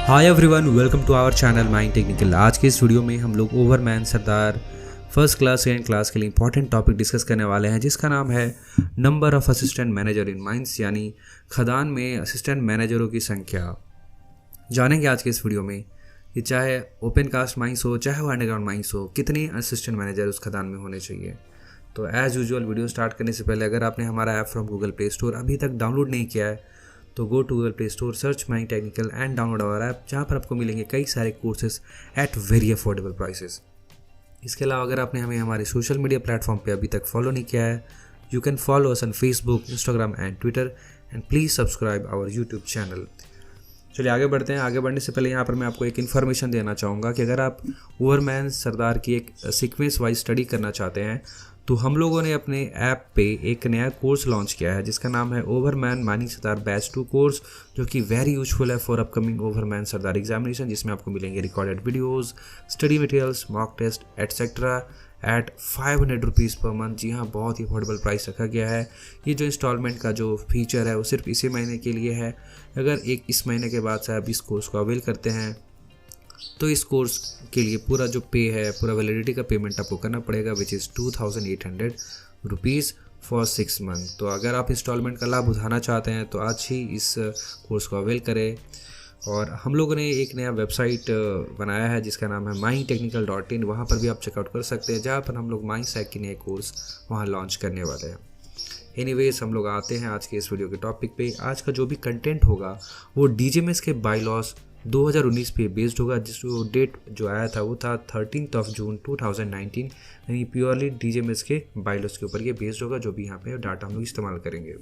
Hi everyone, welcome to our channel Mind Technical. आज के इस वीडियो में हम लोग overman sardar first class second class के लिए इंपॉर्टेंट टॉपिक डिस्कस करने वाले हैं, जिसका नाम है number of assistant manager in mines, यानी खदान में असिस्टेंट मैनेजरों की संख्या। जानेंगे आज के इस वीडियो में कि चाहे ओपन कास्ट माइंस हो चाहे वो अंडरग्राउंड माइंस हो, कितने असिस्टेंट मैनेजर उस खदान में होने चाहिए। तो एज़ यूजुअल वीडियो स्टार्ट करने से पहले अगर आपने हमारा app from Google Play Store अभी तक डाउनलोड नहीं किया है तो go to Google Play Store, search Mind Technical and download our app, जहाँ पर आपको मिलेंगे कई सारे courses at very affordable prices. इसके अलावा अगर आपने हमें हमारे सोशल मीडिया प्लेटफॉर्म पे अभी तक फॉलो नहीं किया है, you can follow us on Facebook, Instagram and Twitter, and please subscribe our YouTube channel. चलिए आगे बढ़ते हैं। आगे बढ़ने से पहले यहाँ पर मैं आपको एक इन्फॉर्मेशन देना चाहूँगा कि अगर आप ओवरमैन सरदार की एक सीक्वेंस वाइज स्टडी करना चाहते हैं तो हम लोगों ने अपने ऐप पे एक नया कोर्स लॉन्च किया है, जिसका नाम है overman mining sardar batch 2 course, जो कि वेरी यूजफुल है for upcoming overman sardar examination, जिसमें आपको मिलेंगे recorded videos, study materials, mock test etcetera at 500 rupees per month. जी हाँ, बहुत ही अफोर्डेबल प्राइस रखा गया है। ये जो इंस्टॉलमेंट का जो फीचर है वो सिर्फ इसी महीने के लिए है। अगर इस महीने के बाद से आप इस कोर्स को अवेल करते हैं तो इस कोर्स के लिए पूरा जो पे है, पूरा वैलिडिटी का पेमेंट आपको करना पड़ेगा, which is 2800 rupees for 6 month. तो अगर आप इंस्टॉलमेंट का लाभ उठाना चाहते हैं तो आज ही इस कोर्स को अवेल करें। और हम लोगों ने एक नया वेबसाइट बनाया है जिसका नाम है mytechnical.in, वहाँ पर भी आप चेकआउट कर सकते हैं, जहाँ पर हम लोग माइंड सैक के नए कोर्स वहाँ लॉन्च करने वाले हैं। एनीवेज, हम लोग आते हैं आज के इस वीडियो के टॉपिक पे। आज का जो भी कंटेंट होगा वो DGMS के बाईलॉस 2019 पे बेस्ड होगा, जिस डेट जो आया था वो था 13 जून 2019, यानी प्योरली DGMS के बाईलॉस के ऊपर ये बेस्ड होगा, जो भी यहाँ पे डाटा हम लोग इस्तेमाल करेंगे।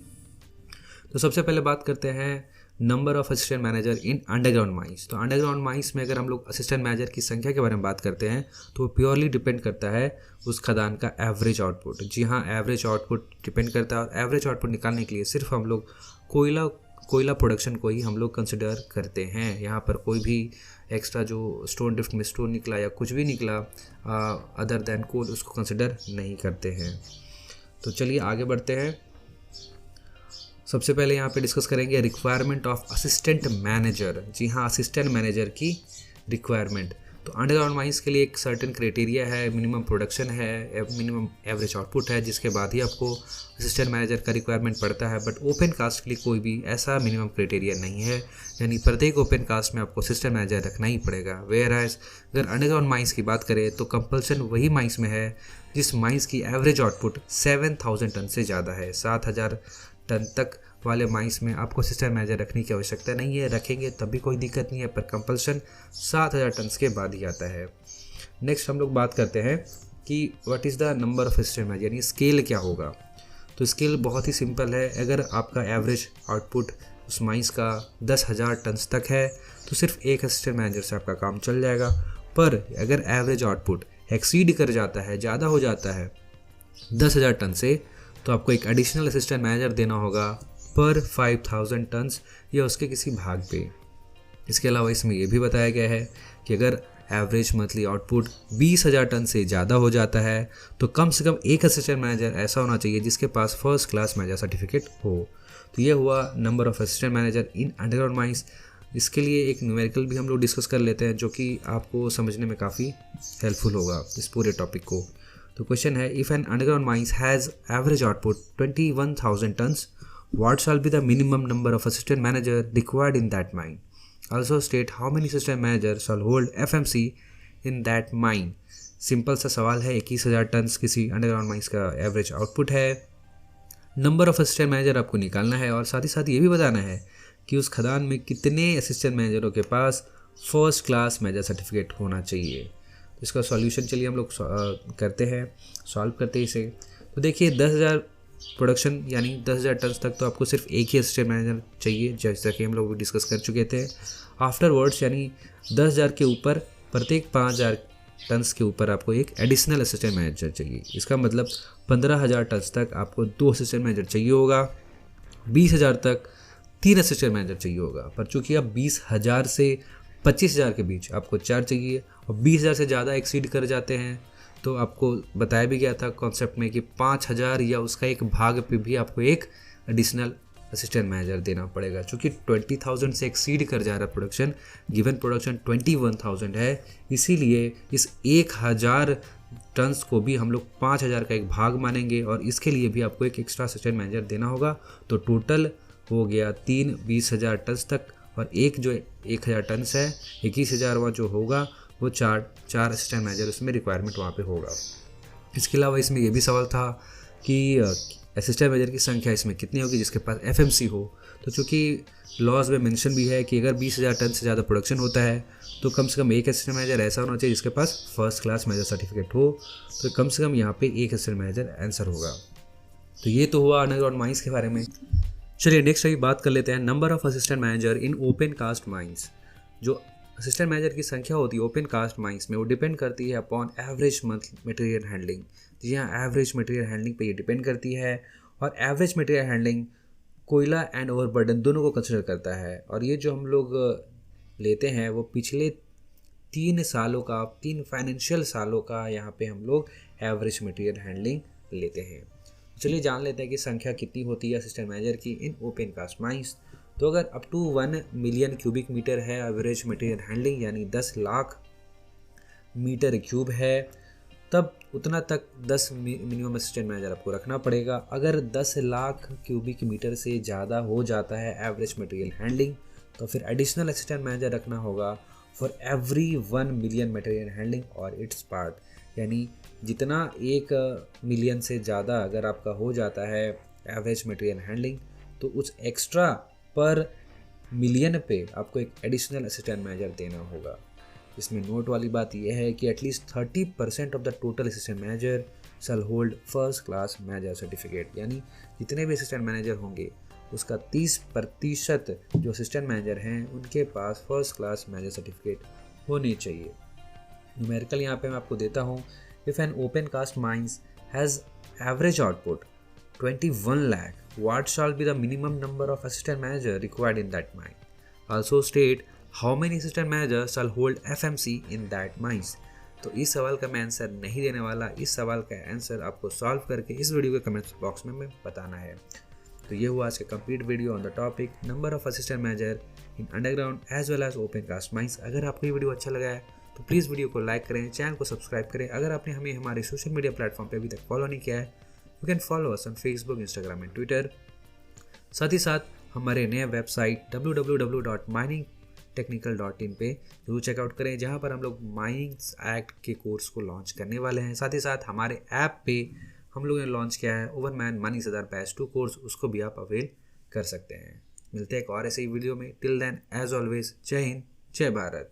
तो सबसे पहले बात करते हैं number of assistant manager in underground mines. तो अंडरग्राउंड माइंस में अगर हम लोग असिस्टेंट मैनेजर की संख्या के बारे में बात करते हैं तो वो प्योरली डिपेंड करता है उस खदान का एवरेज आउटपुट। जी हाँ, एवरेज आउटपुट डिपेंड करता है, और एवरेज आउटपुट निकालने के लिए सिर्फ हम लोग कोयला प्रोडक्शन को ही हम लोग कंसिडर करते हैं। यहाँ पर कोई भी एक्स्ट्रा जो स्टोन ड्रिफ्ट में स्टोन निकला या कुछ भी निकला अदर देन कोल, उसको कंसिडर नहीं करते हैं। तो चलिए आगे बढ़ते हैं। सबसे पहले यहाँ पे डिस्कस करेंगे रिक्वायरमेंट ऑफ असिस्टेंट मैनेजर। जी हाँ, असिस्टेंट मैनेजर की रिक्वायरमेंट। तो अंडरग्राउंड माइंस के लिए एक सर्टेन क्राइटेरिया है, मिनिमम प्रोडक्शन है, मिनिमम एवरेज आउटपुट है, जिसके बाद ही आपको असिस्टेंट मैनेजर का रिक्वायरमेंट पड़ता है। बट ओपन कास्ट के लिए कोई भी ऐसा मिनिमम क्राइटेरिया नहीं है, यानी प्रत्येक ओपन कास्ट में आपको असिस्टेंट मैनेजर रखना ही पड़ेगा। वेयर एज अगर अंडरग्राउंड माइंस की बात करें तो कंपल्सन वही माइंस में है जिस माइंस की एवरेज आउटपुट 7000 टन से ज़्यादा है। 7000 टन तक वाले माइंस में आपको असिस्टेंट मैनेजर रखने की आवश्यकता नहीं है, रखेंगे तब भी कोई दिक्कत नहीं है, पर कंपल्सन 7000 टन के बाद ही आता है। नेक्स्ट हम लोग बात करते हैं कि what is the number of assistant manager, यानी स्केल क्या होगा। तो स्केल बहुत ही सिंपल है। अगर आपका एवरेज आउटपुट उस माइंस का 10,000 टन तक है तो सिर्फ एक असिस्टेंट मैनेजर से आपका काम चल जाएगा। पर अगर एवरेज आउटपुट एक्सीड कर जाता है, ज़्यादा हो जाता है 10,000 टन से, तो आपको एक एडिशनल असिस्टेंट मैनेजर देना होगा पर 5000 टन्स या उसके किसी भाग पे। इसके अलावा इसमें यह भी बताया गया है कि अगर एवरेज मंथली आउटपुट 20,000 टन से ज़्यादा हो जाता है तो कम से कम एक असिस्टेंट मैनेजर ऐसा होना चाहिए जिसके पास फर्स्ट क्लास मैनेजर सर्टिफिकेट हो। तो ये हुआ number of assistant manager in underground mines. इसके लिए एक न्यूमेरिकल भी हम लोग डिस्कस कर लेते हैं, जो कि आपको समझने में काफ़ी हेल्पफुल होगा इस पूरे टॉपिक को। तो क्वेश्चन है, if an underground mines has average output 21,000 tons, what shall be the minimum number of assistant manager required in that mine? Also state how many assistant managers shall hold FMC in that mine. Simple सा सवाल है। 21,000 ton किसी underground mines का average output है। Number of assistant manager आपको निकालना है, और साथ ही साथ ये भी बताना है कि उस खदान में कितने असिस्टेंट मैनेजरों के पास फर्स्ट क्लास मैनेजर सर्टिफिकेट होना चाहिए। तो इसका सॉल्यूशन चलिए हम लोग करते हैं, सॉल्व करते हैं इसे। तो देखिए, 10,000 प्रोडक्शन यानी 10,000 टन तक तो आपको सिर्फ एक ही असिस्टेंट मैनेजर चाहिए, जैसा कि हम लोग डिस्कस कर चुके थे। आफ्टरवर्ड्स यानी 10,000 के ऊपर प्रत्येक 5,000 टन के ऊपर आपको एक एडिशनल असिस्टेंट मैनेजर चाहिए। इसका मतलब 15,000 टन तक आपको 2 असिस्टेंट मैनेजर चाहिए होगा, 20,000 तक 3 असिस्टेंट मैनेजर चाहिए होगा। पर चूँकि अब 20,000 से 25,000 के बीच आपको 4 चाहिए, और 20,000 से ज़्यादा एक्सीड कर जाते हैं तो आपको बताया भी गया था कॉन्सेप्ट में कि 5,000 या उसका एक भाग पे भी आपको एक एडिशनल असिस्टेंट मैनेजर देना पड़ेगा, क्योंकि 20,000 से एक्सीड कर जा रहा प्रोडक्शन। गिवन प्रोडक्शन 21,000 है, इसीलिए इस 1,000 टन्स को भी हम लोग 5,000 का एक भाग मानेंगे और इसके लिए भी आपको एक एक्स्ट्रा असिस्टेंट मैनेजर देना होगा। तो टोटल हो गया 20,000 टन्स तक, और एक जो 1,000 टन्स है 21,000 वहाँ जो होगा वो चार असिस्टेंट मैनेजर उसमें रिक्वायरमेंट वहाँ पे होगा। इसके अलावा इसमें ये भी सवाल था कि असिस्टेंट मैनेजर की संख्या इसमें कितनी होगी जिसके पास एफएमसी हो। तो चूँकि लॉज में मेंशन भी है कि अगर 20,000 टन से ज़्यादा प्रोडक्शन होता है तो कम से कम एक असिस्टेंट मैनेजर ऐसा होना चाहिए जिसके पास फर्स्ट क्लास मैनेजर सर्टिफिकेट हो। तो कम से कम यहाँ पे एक असिस्टेंट मैनेजर आंसर होगा। तो ये तो हुआ अंडरग्राउंड माइंस के बारे में। चलिए नेक्स्ट अभी बात कर लेते हैं number of assistant manager in open cast mines. जो असिस्टेंट मैनेजर की संख्या होती है ओपन कास्ट माइंस में, वो डिपेंड करती है upon average month material handling. जी हाँ, एवरेज मटेरियल हैंडलिंग पे ये डिपेंड करती है, और एवरेज मटेरियल हैंडलिंग कोयला एंड ओवरबर्डन दोनों को कंसिडर करता है। और ये जो हम लोग लेते हैं वो पिछले 3 सालों का, 3 फाइनेंशियल सालों का यहाँ पे हम लोग एवरेज मटेरियल हैंडलिंग लेते हैं। चलिए जान लेते हैं कि संख्या कितनी होती है असिस्टेंट मैनेजर की इन ओपन कास्ट माइंस। तो अगर up to 1 million cubic metre है एवरेज मटेरियल हैंडलिंग, यानी 10 लाख मीटर क्यूब है, तब उतना तक 10 मिनिमम असिस्टेंट मैनेजर आपको रखना पड़ेगा। अगर 10 लाख क्यूबिक मीटर से ज़्यादा हो जाता है एवरेज मटेरियल हैंडलिंग, तो फिर एडिशनल असिस्टेंट मैनेजर रखना होगा for every 1 million material handling और इट्स पार्ट। यानी जितना 1 मिलियन से ज़्यादा अगर आपका हो जाता है एवरेज मटेरियल हैंडलिंग, तो उस एक्स्ट्रा पर मिलियन पे आपको एक एडिशनल असिस्टेंट मैनेजर देना होगा। इसमें नोट वाली बात यह है कि at least 30% of the total assistant manager shall hold first class manager certificate. यानी जितने भी असिस्टेंट मैनेजर होंगे उसका 30% जो असिस्टेंट मैनेजर हैं उनके पास फर्स्ट क्लास मैनेजर सर्टिफिकेट होने चाहिए। न्यूमेरिकल यहाँ पे मैं आपको देता हूँ। If an open cast mines has average output 21 lakh, what shall be the minimum number of assistant manager required in that mine? Also state how many assistant managers shall hold FMC in that mines? तो इस सवाल का मैं answer नहीं देने वाला, इस सवाल का आंसर आपको सॉल्व करके इस वीडियो के कमेंट बॉक्स में बताना है। तो ये हुआ आज का complete video on the topic number of assistant manager in underground as well as open cast mines. अगर आपको ये वीडियो अच्छा लगा है तो प्लीज़ वीडियो को लाइक करें, चैनल को सब्सक्राइब करें। अगर आपने हमें हमारे सोशल मीडिया प्लेटफॉर्म पर अभी तक फॉलो नहीं किया है, you can follow us on Facebook, Instagram and Twitter. साथ ही साथ हमारे नए वेबसाइट www.miningtechnical.in पे जरूर चेकआउट करें, जहां पर हम लोग माइनिंग्स एक्ट के कोर्स को लॉन्च करने वाले हैं। साथ ही साथ हमारे ऐप पे हम लोगों ने लॉन्च किया है ओवरमैन मनी सरदार बैच 2 कोर्स, उसको भी आप अवेल कर सकते हैं। मिलते हैं एक और ऐसे ही वीडियो में। टिल देन एज ऑलवेज, जय हिंद, जय भारत।